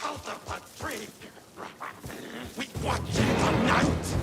ultimate freak. We watch you tonight.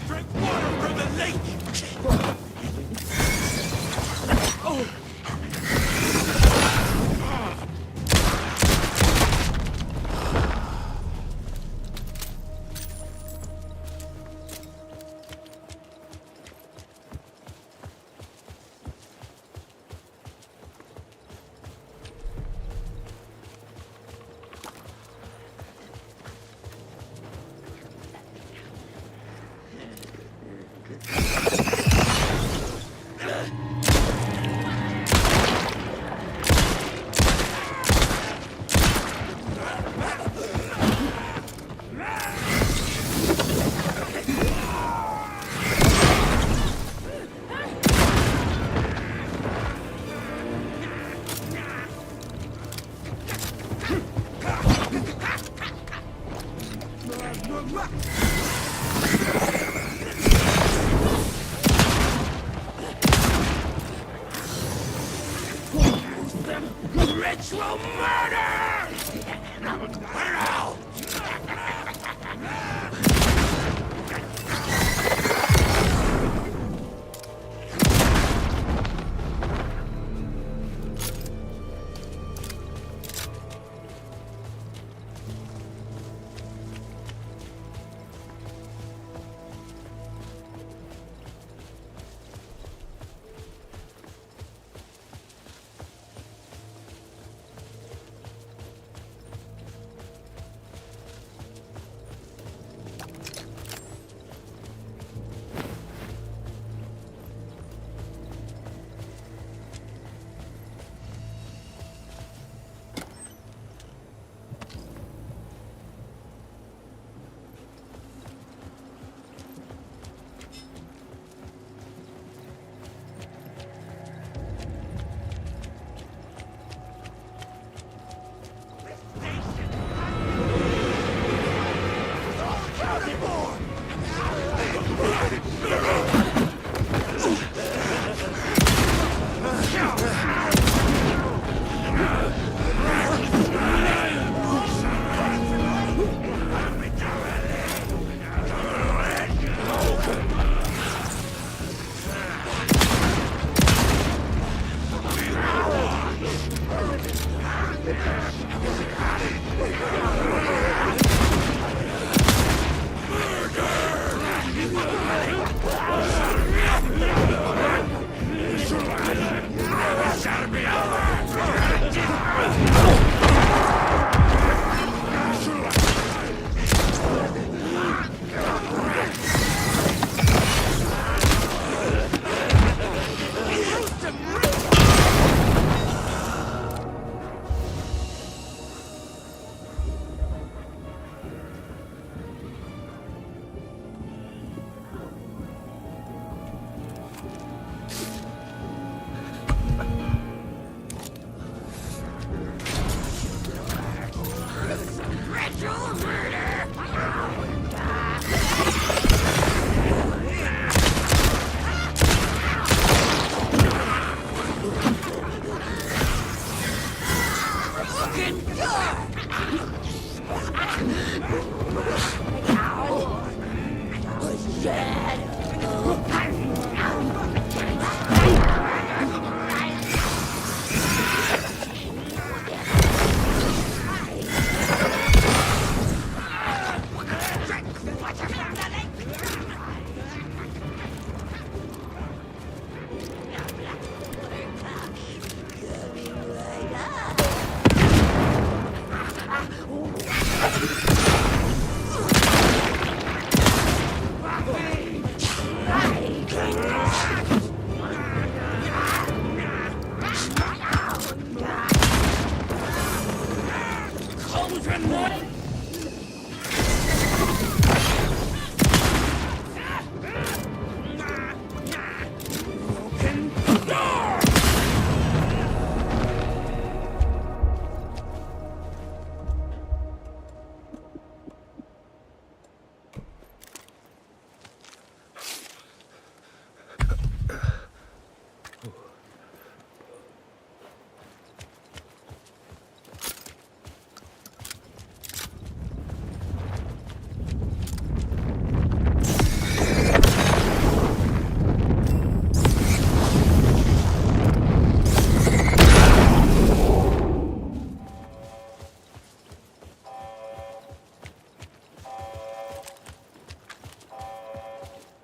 Drink water from the lake! Ritual murder! Wow!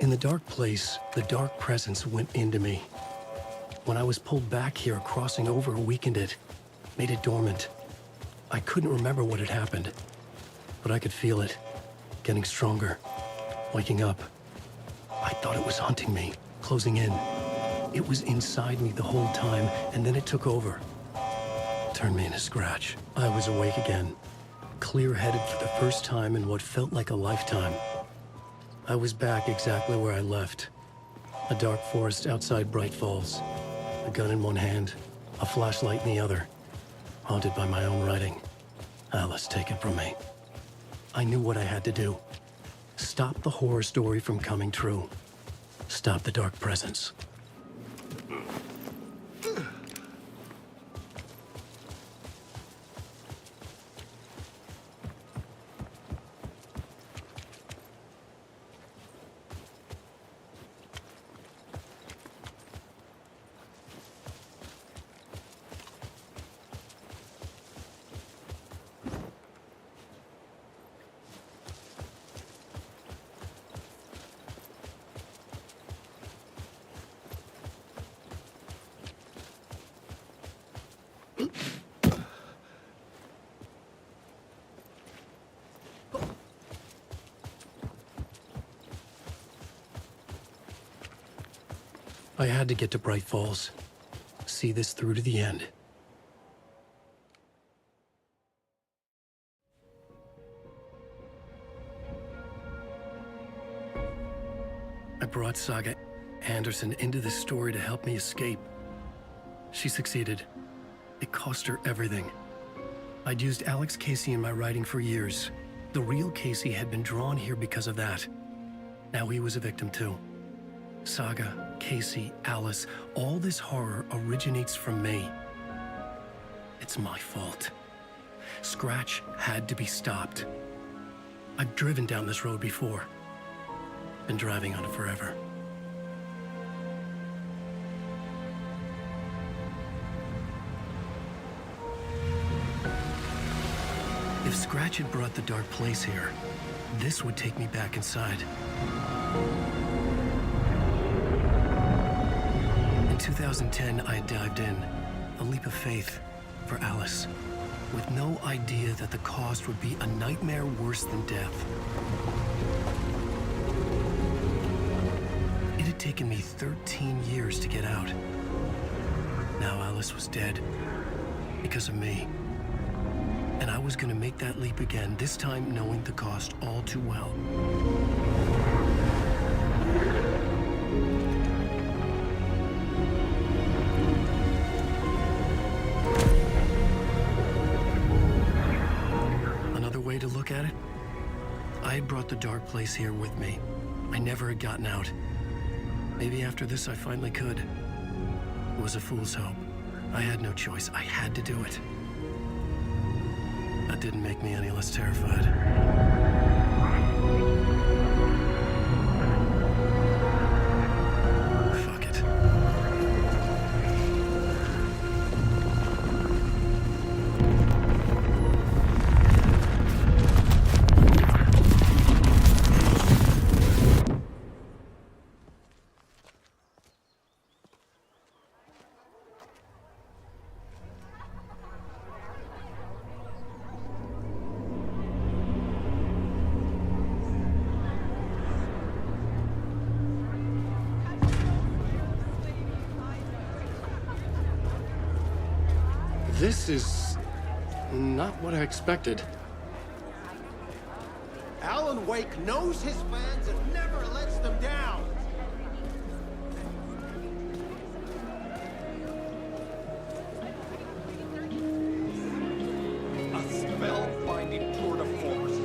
In the dark place, the dark presence went into me. When I was pulled back here, crossing over weakened it, made it dormant. I couldn't remember what had happened, but I could feel it, getting stronger, waking up. I thought it was hunting me, closing in. It was inside me the whole time, and then it took over. Turned me into scratch. I was awake again, clear-headed for the first time in what felt like a lifetime. I was back exactly where I left. A dark forest outside Bright Falls. A gun in one hand, a flashlight in the other. Haunted by my own writing. Alice taken from me. I knew what I had to do. Stop the horror story from coming true. Stop the dark presence. I had to get to Bright Falls. See this through to the end. I brought Saga Anderson into this story to help me escape. She succeeded. It cost her everything. I'd used Alex Casey in my writing for years. The real Casey had been drawn here because of that. Now he was a victim too. Saga, Casey, Alice, all this horror originates from me. It's my fault. Scratch had to be stopped. I've driven down this road before. Been driving on it forever. If Scratch had brought the dark place here, this would take me back inside. In 2010, I had dived in, a leap of faith for Alice, with no idea that the cost would be a nightmare worse than death. It had taken me 13 years to get out. Now Alice was dead, because of me. And I was gonna make that leap again, this time knowing the cost all too well. way to look at it? I had brought the dark place here with me. I never had gotten out. Maybe after this I finally could. It was a fool's hope. I had no choice. I had to do it. That didn't make me any less terrified. Fuck it. This is not what I expected. Alan Wake knows his fans and never lets them down. A spellbinding tour de force.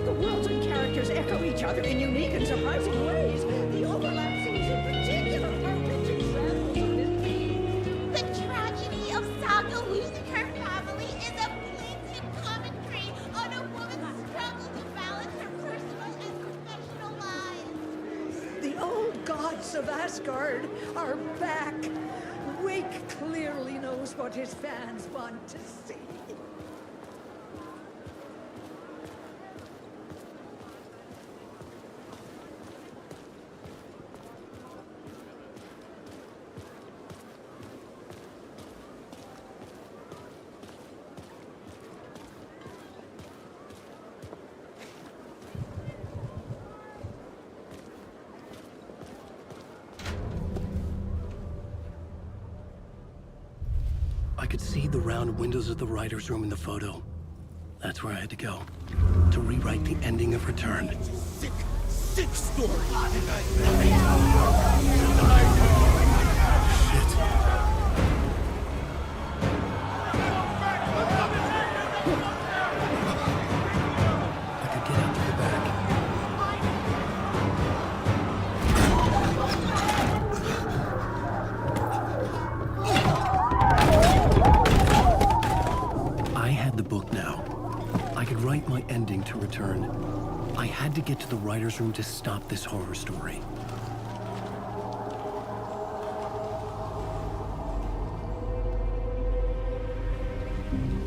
The worlds and characters echo each other in unique and surprising ways. The overlap seems in particular perfect examples of this. The tragedy of Saga losing her family is a blatant commentary on a woman's struggle to balance her personal and professional lives. The old gods of Asgard are back. Wake clearly knows what his fans want to see. I could see the round windows of the writer's room in the photo. That's where I had to go. To rewrite the ending of Return. Sick, sick story. Shit. I could get out to the back. I had the book now. I could write my ending to Return. I had to get to the writer's room to stop this horror story.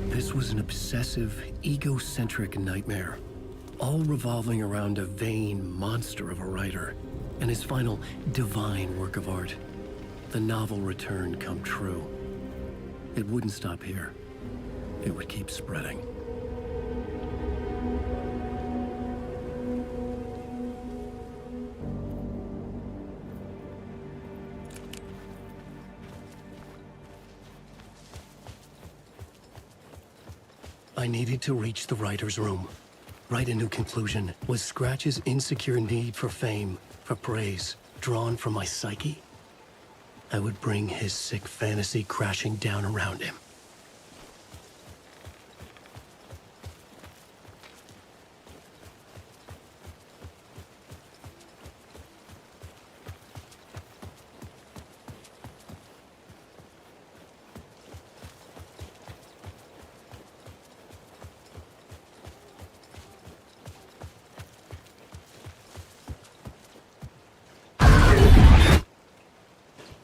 This was an obsessive, egocentric nightmare, all revolving around a vain monster of a writer and his final divine work of art, the novel Return come true. It wouldn't stop here. It would keep spreading. I needed to reach the writer's room. Write a new conclusion. Was Scratch's insecure need for fame, for praise, drawn from my psyche? I would bring his sick fantasy crashing down around him.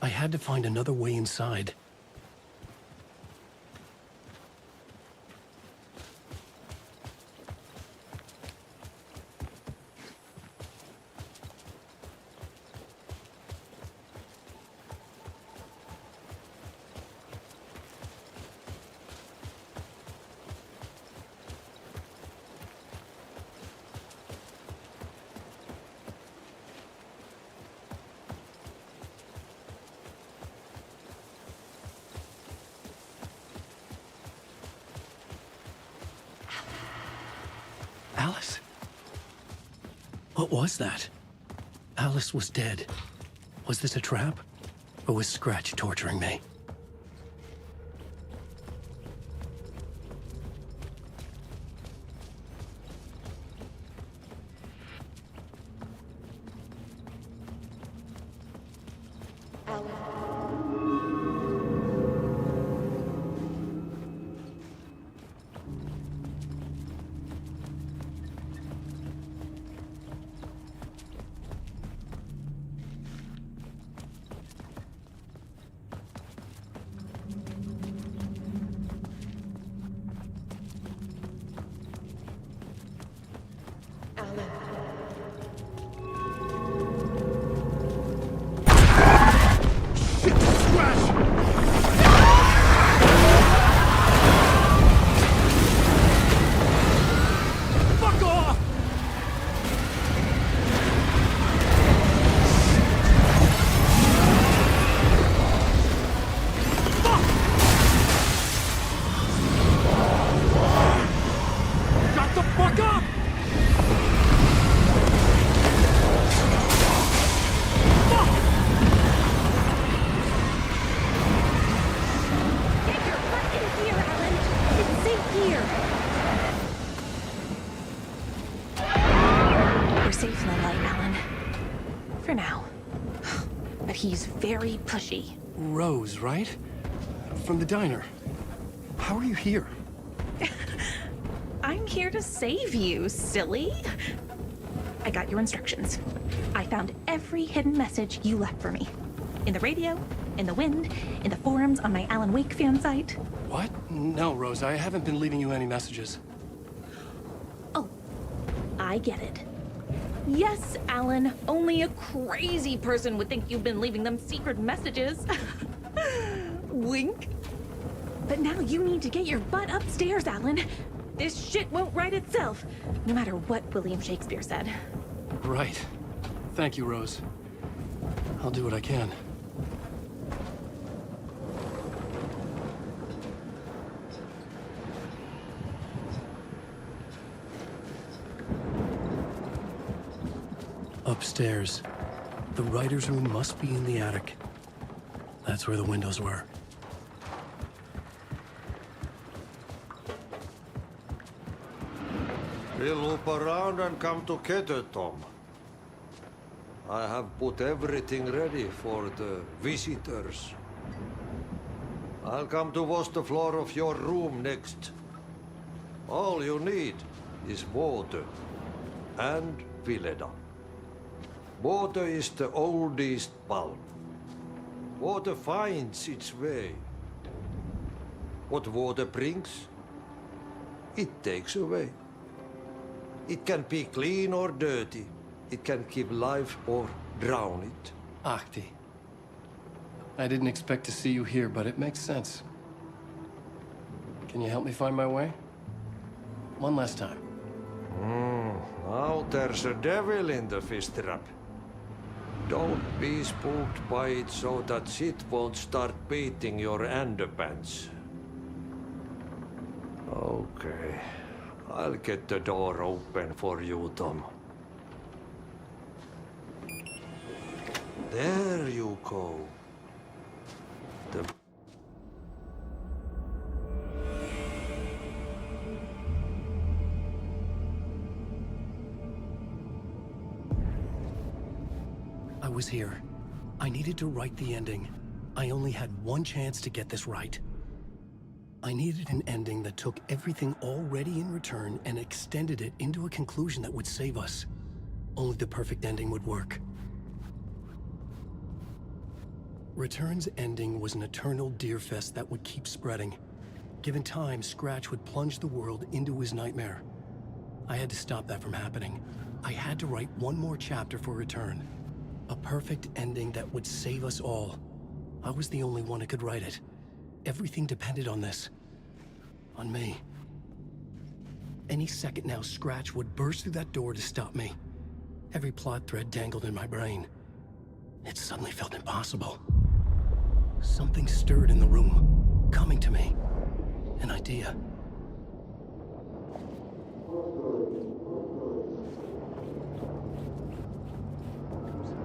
I had to find another way inside. Alice? What was that? Alice was dead. Was this a trap? Or was Scratch torturing me? He's very pushy. Rose, right? From the diner. How are you here? I'm here to save you, silly. I got your instructions. I found every hidden message you left for me. In the radio, in the wind, in the forums on my Alan Wake fan site. What? No, Rose, I haven't been leaving you any messages. Oh, I get it. Yes, Alan, only a crazy person would think you've been leaving them secret messages. Wink. But now you need to get your butt upstairs, Alan. This shit won't right itself, no matter what William Shakespeare said. Right. Thank you, Rose. I'll do what I can. Upstairs. The writer's room must be in the attic. That's where the windows were. We'll loop around and come together, Tom. I have put everything ready for the visitors. I'll come to wash the floor of your room next. All you need is water and Vileda. Water is the oldest bulb. Water finds its way. What water brings, it takes away. It can be clean or dirty. It can give life or drown it. Ahti. I didn't expect to see you here, but it makes sense. Can you help me find my way? One last time. Now there's a devil in the fish trap. Don't be spooked by it so that shit won't start beating your underpants. Okay. I'll get the door open for you, Tom. There you go. I was here. I needed to write the ending. I only had one chance to get this right. I needed an ending that took everything already in return and extended it into a conclusion that would save us. Only the perfect ending would work. Return's ending was an eternal deerfest that would keep spreading. Given time, Scratch would plunge the world into his nightmare. I had to stop that from happening. I had to write one more chapter for Return. A perfect ending that would save us all. I was the only one who could write it. Everything depended on this. On me. Any second now, Scratch would burst through that door to stop me. Every plot thread dangled in my brain. It suddenly felt impossible. Something stirred in the room, coming to me. An idea.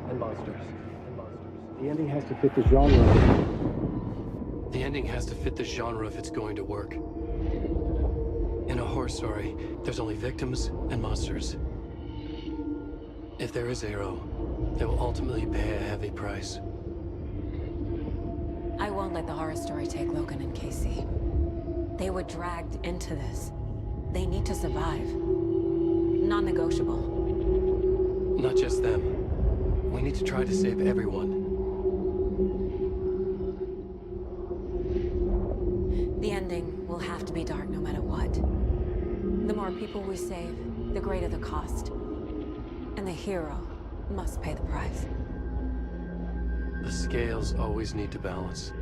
And monsters. The ending has to fit the genre. The ending has to fit the genre if it's going to work. In a horror story, there's only victims and monsters. If there is a hero, they will ultimately pay a heavy price. I won't let the horror story take Logan and Casey. They were dragged into this. They need to survive. Non-negotiable. Not just them. We need to try to save everyone. The ending will have to be dark no matter what. The more people we save, the greater the cost. And the hero must pay the price. The scales always need to balance.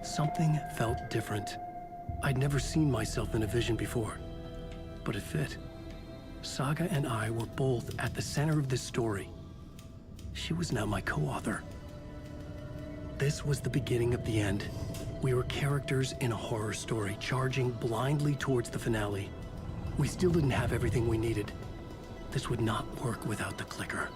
Something felt different. I'd never seen myself in a vision before, but it fit. Saga and I were both at the center of this story. She was now my co-author. This was the beginning of the end. We were characters in a horror story, charging blindly towards the finale. We still didn't have everything we needed. This would not work without the clicker.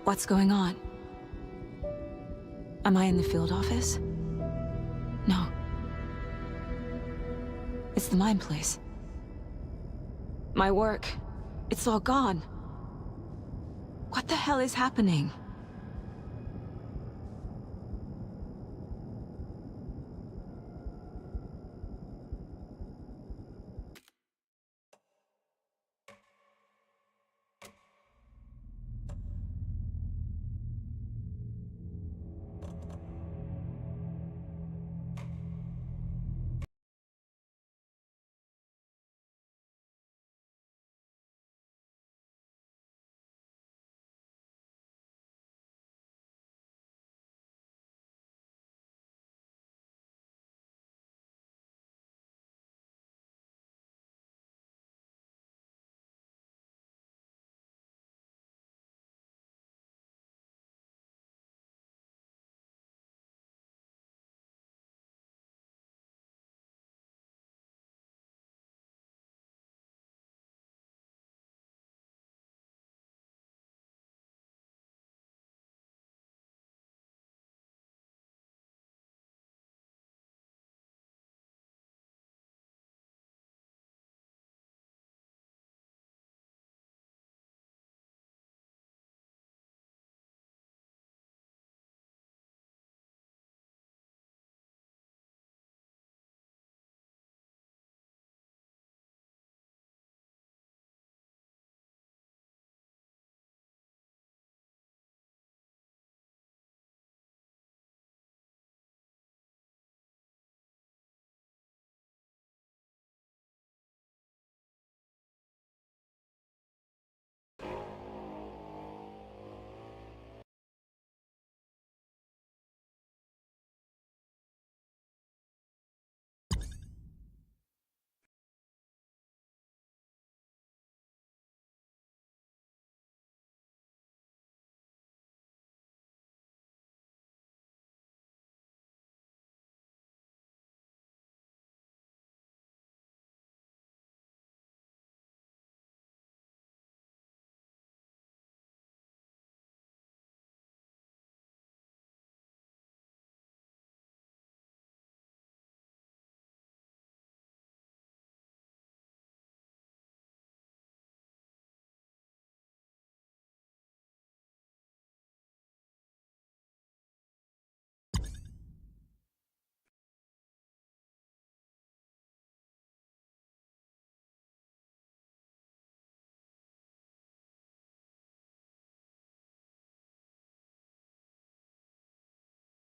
What's going on? Am I in the field office? No. It's the mine place. My work. It's all gone. What the hell is happening?